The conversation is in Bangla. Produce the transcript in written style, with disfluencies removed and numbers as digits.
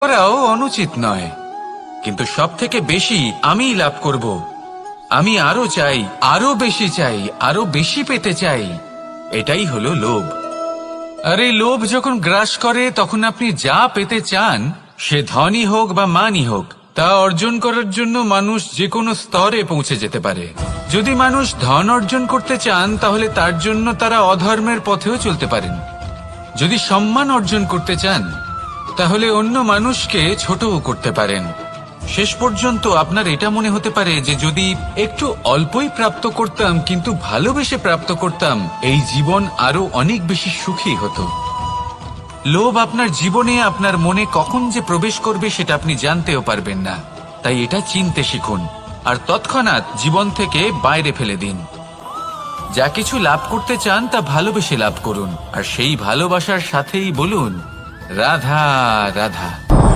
করাও অনুচিত নয়, কিন্তু সব থেকে বেশি আমিই লাভ করব। আমি আরো চাই, আরো বেশি চাই, আরো বেশি পেতে চাই। এটাই হলো লোভ। আর এই লোভ যখন গ্রাস করে তখন আপনি যা পেতে চান, সে ধনই হোক বা মানই হোক, তা অর্জন করার জন্য মানুষ যে কোনো স্তরে পৌঁছে যেতে পারে। যদি মানুষ ধন অর্জন করতে চান তাহলে তার জন্য তারা অধর্মের পথেও চলতে পারেন। যদি সম্মান অর্জন করতে চান তাহলে অন্য মানুষকে ছোটও করতে পারেন। শেষ পর্যন্ত আপনার এটা মনে হতে পারে যে যদি একটু অল্পই প্রাপ্ত করতাম কিন্তু ভালোবেসে প্রাপ্ত করতাম, এই জীবন আরো অনেক বেশি সুখী হতো। লোভ আপনার জীবনে, আপনার মনে কখন যে প্রবেশ করবে সেটা আপনি জানতেও পারবেন না। তাই এটা চিনতে শিখুন আর তৎক্ষণাৎ জীবন থেকে বাইরে ফেলে দিন। যা কিছু লাভ করতে চান তা ভালোবেসে লাভ করুন, আর সেই ভালোবাসার সাথেই বলুন রাধা রাধা।